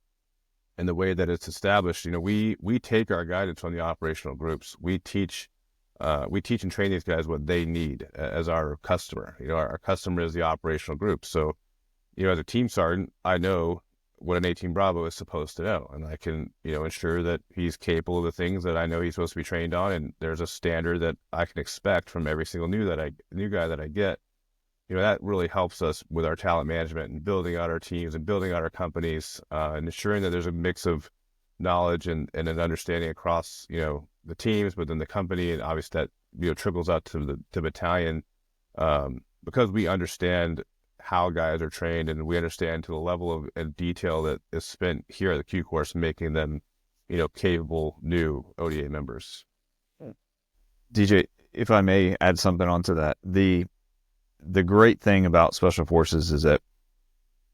and the way that it's established. We take our guidance on the operational groups. We teach and train these guys what they need as our customer. Our customer is the operational group. So, as a team sergeant, I know what an 18 Bravo is supposed to know, and I can, ensure that he's capable of the things that I know he's supposed to be trained on, and there's a standard that I can expect from every single new guy that I get. That really helps us with our talent management and building out our teams and building out our companies, and ensuring that there's a mix of knowledge and an understanding across, the teams, but then the company, and obviously that, trickles out to the battalion, because we understand how guys are trained, and we understand to the level of detail that is spent here at the Q course, making them, capable new ODA members. DJ, if I may add something onto that, the great thing about Special Forces is that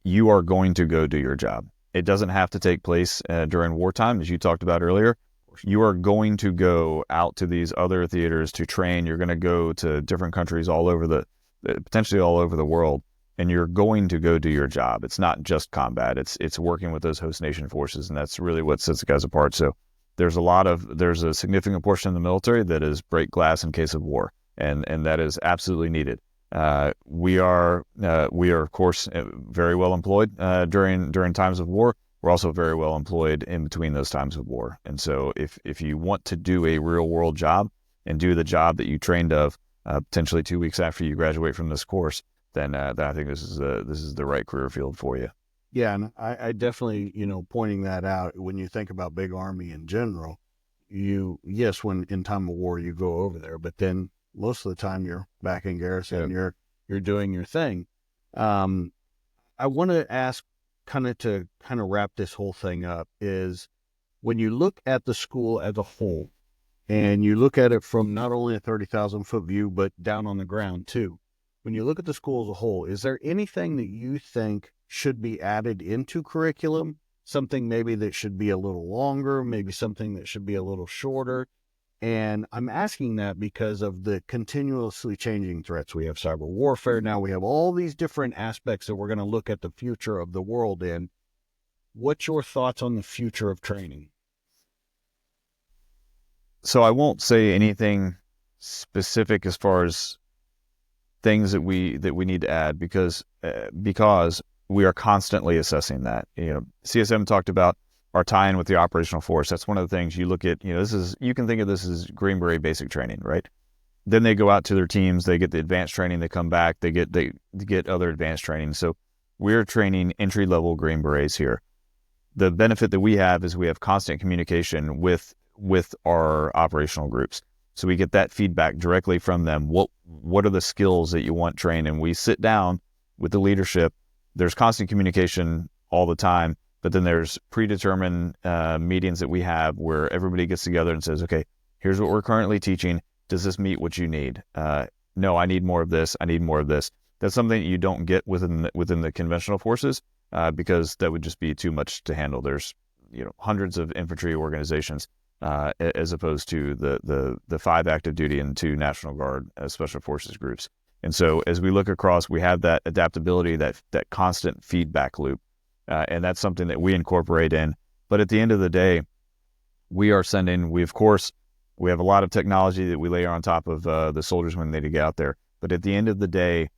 you are going to go do your job. It doesn't have to take place during wartime, as you talked about earlier. You are going to go out to these other theaters to train. You're going to go to different countries potentially all over the world. and you're going to go do your job. It's not just combat. It's working with those host nation forces, and that's really what sets the guys apart. So there's a significant portion of the military that is break glass in case of war, and that is absolutely needed. We are of course very well employed during times of war. We're also very well employed in between those times of war. And so if you want to do a real world job and do the job that you trained of potentially 2 weeks after you graduate from this course, then I think this is the right career field for you. Yeah, and I definitely, pointing that out, when you think about big Army in general, yes, when in time of war you go over there, but then most of the time you're back in garrison, you're doing your thing. I want to ask, kind of wrap this whole thing up, is when you look at the school as a whole, and you look at it from not only a 30,000-foot view, but down on the ground too. When you look at the school as a whole, is there anything that you think should be added into curriculum? Something maybe that should be a little longer, maybe something that should be a little shorter? And I'm asking that because of the continuously changing threats. We have cyber warfare now. We have all these different aspects that we're going to look at the future of the world in. What's your thoughts on the future of training? So I won't say anything specific as far as things that we need to add because we are constantly assessing that. CSM talked about our tie-in with the operational force. That's one of the things you look at. You can think of this as Green Beret basic training, right? Then they go out to their teams, they get the advanced training, they come back, they get other advanced training. So we're training entry-level Green Berets here. The benefit that we have is we have constant communication with our operational groups. So we get that feedback directly from them. What are the skills that you want trained? And we sit down with the leadership. There's constant communication all the time, but then there's predetermined meetings that we have where everybody gets together and says, okay, here's what we're currently teaching. Does this meet what you need? No, I need more of this. I need more of this. That's something that you don't get within the conventional forces because that would just be too much to handle. There's hundreds of infantry organizations as opposed to the 5 active duty and 2 National Guard Special Forces groups. And so as we look across, we have that adaptability, that constant feedback loop. And that's something that we incorporate in. But at the end of the day, we have a lot of technology that we layer on top of the soldiers when they get out there. But at the end of the day,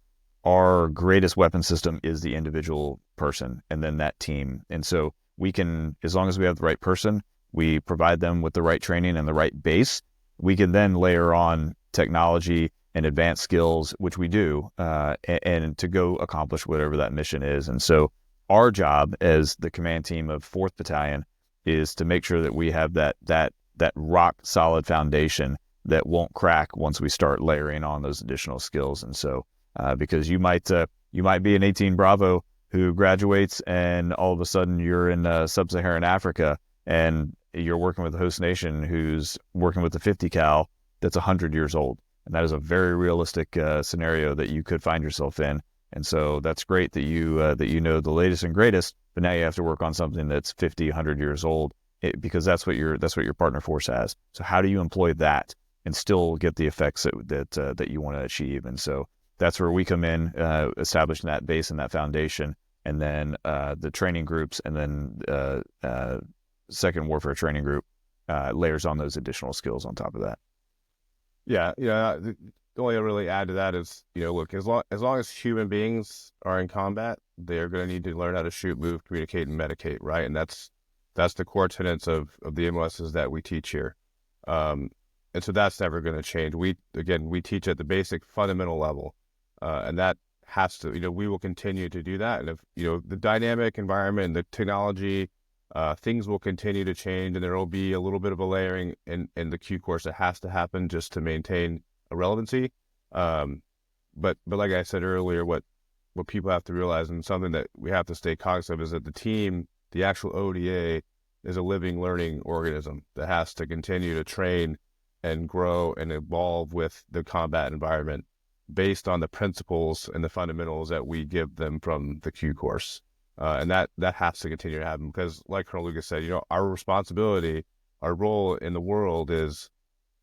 our greatest weapon system is the individual person and then that team. And so we can, as long as we have the right person, we provide them with the right training and the right base, we can then layer on technology and advanced skills, which we do, and to go accomplish whatever that mission is. And so our job as the command team of 4th Battalion is to make sure that we have that rock solid foundation that won't crack once we start layering on those additional skills. And so because you might be an 18 Bravo who graduates and all of a sudden you're in sub-Saharan Africa and you're working with a host nation who's working with a 50 cal that's 100 years old. And that is a very realistic scenario that you could find yourself in. And so that's great that you know the latest and greatest, but now you have to work on something that's 50, 100 years old because that's what your partner force has. So how do you employ that and still get the effects that you want to achieve? And so that's where we come in, establishing that base and that foundation, and then the training groups, and then Second Warfare Training Group layers on those additional skills on top of that. Yeah, the only thing I really add to that is, look, as long as human beings are in combat, they're going to need to learn how to shoot, move, communicate, and medicate, right? And that's the core tenets of the MOSs that we teach here. And so that's never going to change. We teach at the basic fundamental level, and that has to, we will continue to do that. And if, the dynamic environment and the technology, things will continue to change, and there will be a little bit of a layering in the Q course that has to happen just to maintain a relevancy. But like I said earlier, what people have to realize, and something that we have to stay cognizant of, is that the team, the actual ODA, is a living, learning organism that has to continue to train and grow and evolve with the combat environment based on the principles and the fundamentals that we give them from the Q course. And that has to continue to happen because, like Colonel Lucas said, our responsibility, our role in the world is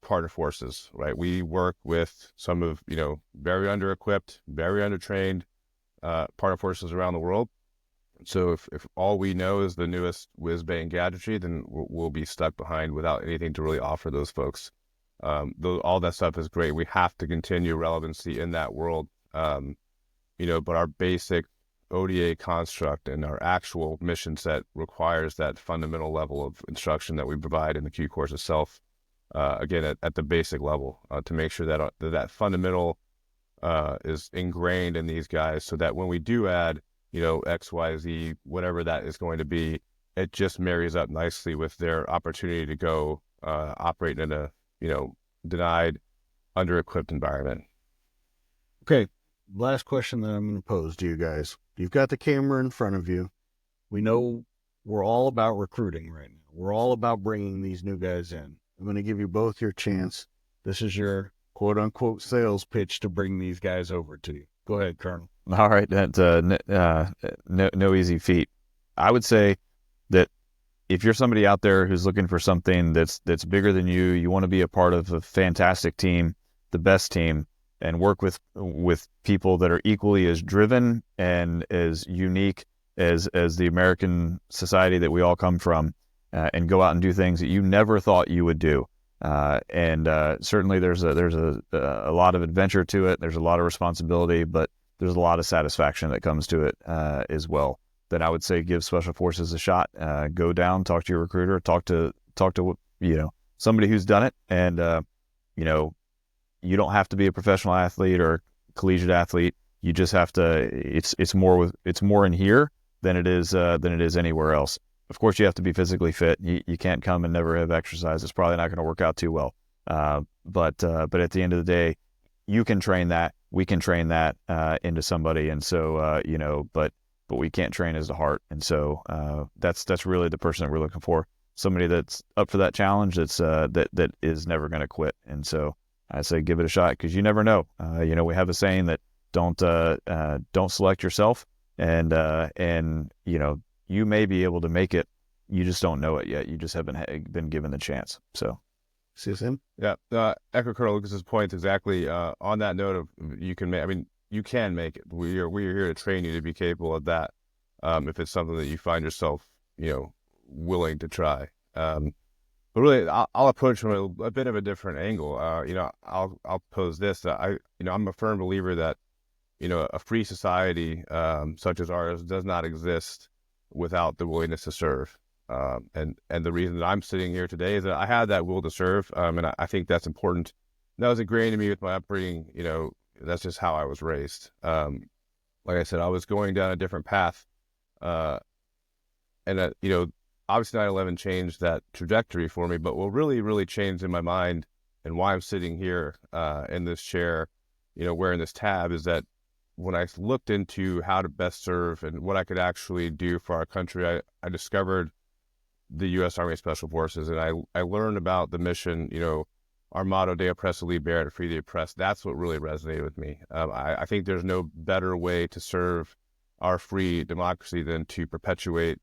partner forces, right? We work with some of, very under-equipped, very under-trained, partner forces around the world. So if all we know is the newest whiz-bang gadgetry, then we'll be stuck behind without anything to really offer those folks. All that stuff is great. We have to continue relevancy in that world. But our basic ODA construct and our actual mission set requires that fundamental level of instruction that we provide in the Q course itself. Again, at the basic level, to make sure that that fundamental is ingrained in these guys, so that when we do add, X, Y, Z, whatever that is going to be, it just marries up nicely with their opportunity to go operate in a, denied, under-equipped environment. Okay, last question that I'm going to pose to you guys. You've got the camera in front of you. We know we're all about recruiting right now. We're all about bringing these new guys in. I'm going to give you both your chance. This is your quote-unquote sales pitch to bring these guys over to you. Go ahead, Colonel. All right, no easy feat. I would say that if you're somebody out there who's looking for something that's bigger than you want to be a part of a fantastic team, the best team, and work with people that are equally as driven and as unique as the American society that we all come from, and go out and do things that you never thought you would do. Certainly there's a lot of adventure to it. There's a lot of responsibility, but there's a lot of satisfaction that comes to it as well. That I would say give Special Forces a shot. Go down, talk to your recruiter, talk to somebody who's done it, and you don't have to be a professional athlete or collegiate athlete. You just have to. It's more in here than it is anywhere else. Of course, you have to be physically fit. You can't come and never have exercise. It's probably not going to work out too well. But at the end of the day, you can train that. We can train that into somebody. And so, but we can't train as the heart. And so that's really the person that we're looking for. Somebody that's up for that challenge. That is never going to quit. And so I say give it a shot, because you never know. We have a saying that don't select yourself, and you may be able to make it. You just don't know it yet. You just haven't been given the chance. So, CSM? Yeah. Echo Colonel Lucas's point exactly. On that note of you can make it. We are here to train you to be capable of that. If it's something that you find yourself, willing to try. But really, I'll approach from a bit of a different angle. I'll pose this. I'm a firm believer that, a free society such as ours does not exist without the willingness to serve. And the reason that I'm sitting here today is that I had that will to serve. And I think that's important. That was ingrained in me with my upbringing. That's just how I was raised. Like I said, I was going down a different path. And obviously 9/11 changed that trajectory for me, but what really, really changed in my mind and why I'm sitting here in this chair, wearing this tab, is that when I looked into how to best serve and what I could actually do for our country, I discovered the U.S. Army Special Forces, and I learned about the mission, our motto, De Oppressa Libera, Free the Oppressed. That's what really resonated with me. I think there's no better way to serve our free democracy than to perpetuate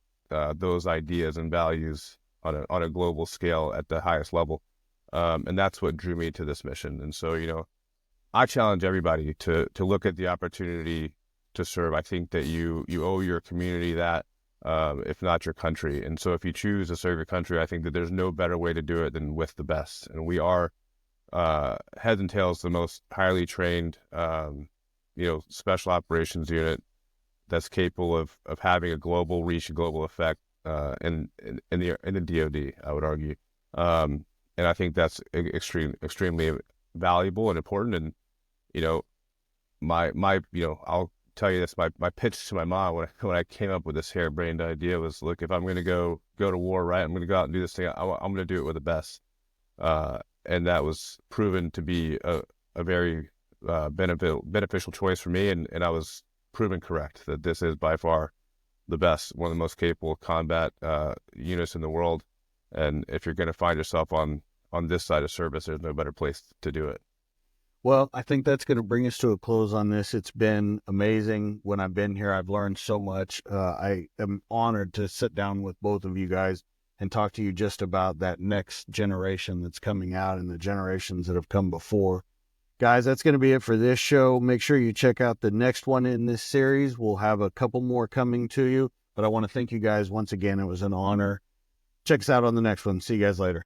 those ideas and values on a global scale at the highest level. And that's what drew me to this mission. And so, I challenge everybody to look at the opportunity to serve. I think that you owe your community that, if not your country. And so if you choose to serve your country, I think that there's no better way to do it than with the best. And we are, heads and tails, the most highly trained, special operations unit that's capable of having a global reach, a global effect, in the DoD, I would argue. And I think that's extremely valuable and important. And, I'll tell you this, my pitch to my mom when I came up with this harebrained idea was, look, if I'm going to go to war, right, I'm going to go out and do this thing. I'm going to do it with the best. And that was proven to be a very beneficial choice for me. And I was proven correct that this is by far the best, one of the most capable combat units in the world. And if you're going to find yourself on this side of service, there's no better place to do it. Well, I think that's going to bring us to a close on this. It's been amazing. When I've been here, I've learned so much. I am honored to sit down with both of you guys and talk to you just about that next generation that's coming out and the generations that have come before. Guys, that's going to be it for this show. Make sure you check out the next one in this series. We'll have a couple more coming to you, but I want to thank you guys once again. It was an honor. Check us out on the next one. See you guys later.